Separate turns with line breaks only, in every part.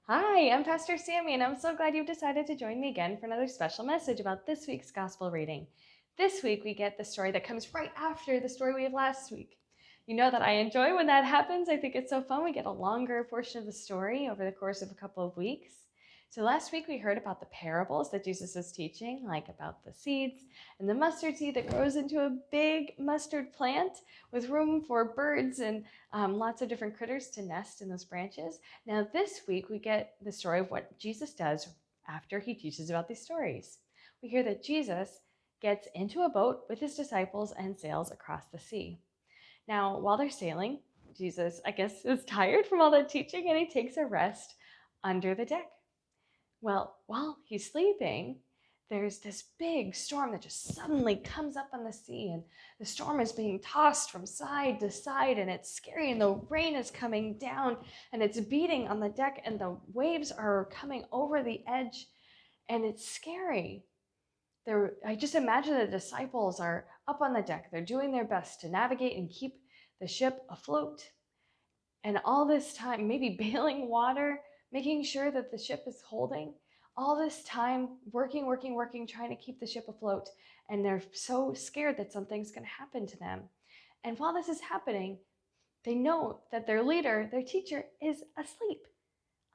Hi, I'm Pastor Sammy, and I'm so glad you've decided to join me again for another special message about this week's gospel reading. This week, we get the story that comes right after the story we have last week. You know that I enjoy when that happens. I think it's so fun. We get a longer portion of the story over the course of a couple of weeks. So last week, we heard about the parables that Jesus was teaching, like about the seeds and the mustard seed that grows into a big mustard plant with room for birds and lots of different critters to nest in those branches. Now, this week, we get the story of what Jesus does after he teaches about these stories. We hear that Jesus gets into a boat with his disciples and sails across the sea. Now, while they're sailing, Jesus, I guess, is tired from all that teaching and he takes a rest under the deck. Well, while he's sleeping, there's this big storm that just suddenly comes up on the sea, and the storm is being tossed from side to side, and it's scary, and the rain is coming down, and it's beating on the deck, and the waves are coming over the edge, and it's scary. I just imagine the disciples are up on the deck. They're doing their best to navigate and keep the ship afloat. And all this time, maybe bailing water, making sure that the ship is holding, all this time working, trying to keep the ship afloat. And they're so scared that something's going to happen to them. And while this is happening, they know that their leader, their teacher, is asleep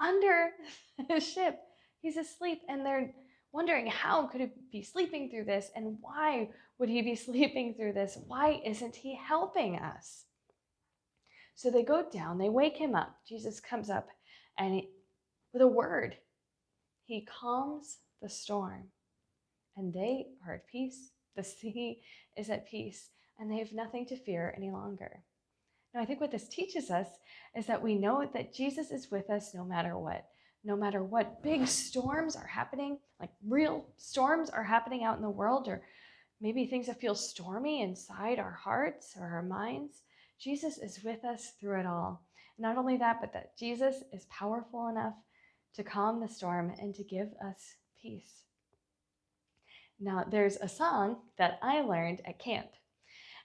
under the ship. He's asleep, and they're wondering how could he be sleeping through this, and why would he be sleeping through this? Why isn't he helping us? So they go down, they wake him up. Jesus comes up and with a word, he calms the storm. And they are at peace. The sea is at peace, and they have nothing to fear any longer. Now, I think what this teaches us is that we know that Jesus is with us no matter what. No matter what big storms are happening, like real storms are happening out in the world, or maybe things that feel stormy inside our hearts or our minds, Jesus is with us through it all. Not only that, but that Jesus is powerful enough to calm the storm and to give us peace. Now, there's a song that I learned at camp,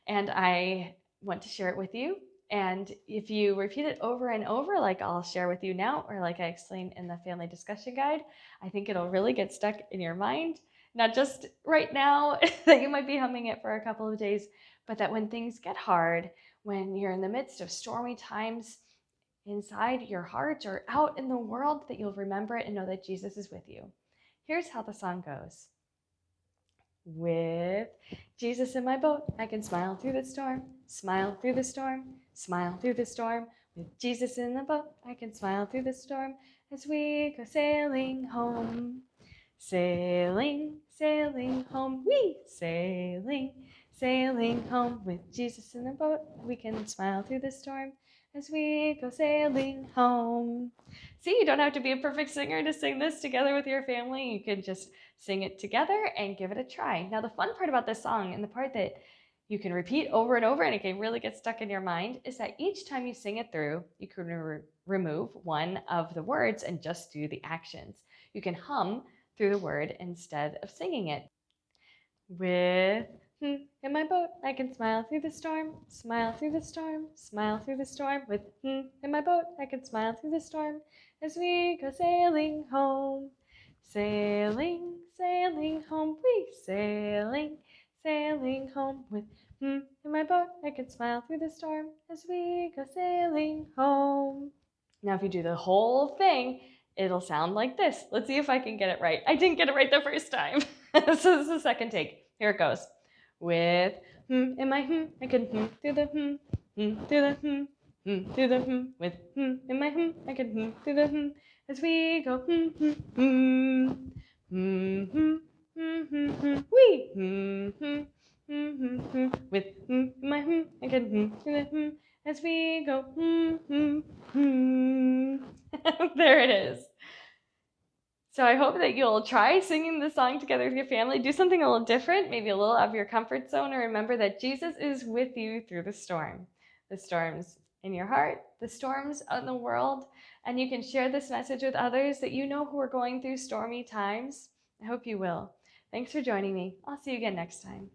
and I want to share it with you. And if you repeat it over and over, like I'll share with you now, or like I explained in the family discussion guide, I think it'll really get stuck in your mind. Not just right now that you might be humming it for a couple of days, but that when things get hard, when you're in the midst of stormy times inside your heart or out in the world, that you'll remember it and know that Jesus is with you. Here's how the song goes. With Jesus in my boat, I can smile through the storm, smile through the storm, smile through the storm. With Jesus in the boat, I can smile through the storm as we go sailing home. Sailing, sailing home, wee! Sailing, sailing home. With Jesus in the boat, we can smile through the storm as we go sailing home. See, you don't have to be a perfect singer to sing this together with your family. You can just sing it together and give it a try. Now, the fun part about this song, and the part that you can repeat over and over and it can really get stuck in your mind, is that each time you sing it through, you can remove one of the words and just do the actions. You can hum through the word instead of singing it. With in my boat, I can smile through the storm, smile through the storm, smile through the storm. With in my boat, I can smile through the storm as we go sailing home. Sailing, sailing home, we sailing, sailing home. With in my boat, I can smile through the storm as we go sailing home. Now, if you do the whole thing, it'll sound like this. Let's see if I can get it right. I didn't get it right the first time. So this is the second take. Here it goes. With in my I can through the through the through the with in my I can through the as we go we with my I can through the as we go there it is. So I hope that you'll try singing the song together with your family. Do something a little different, maybe a little out of your comfort zone, and remember that Jesus is with you through the storm. The storms in your heart, the storms out in the world, and you can share this message with others that you know who are going through stormy times. I hope you will. Thanks for joining me. I'll see you again next time.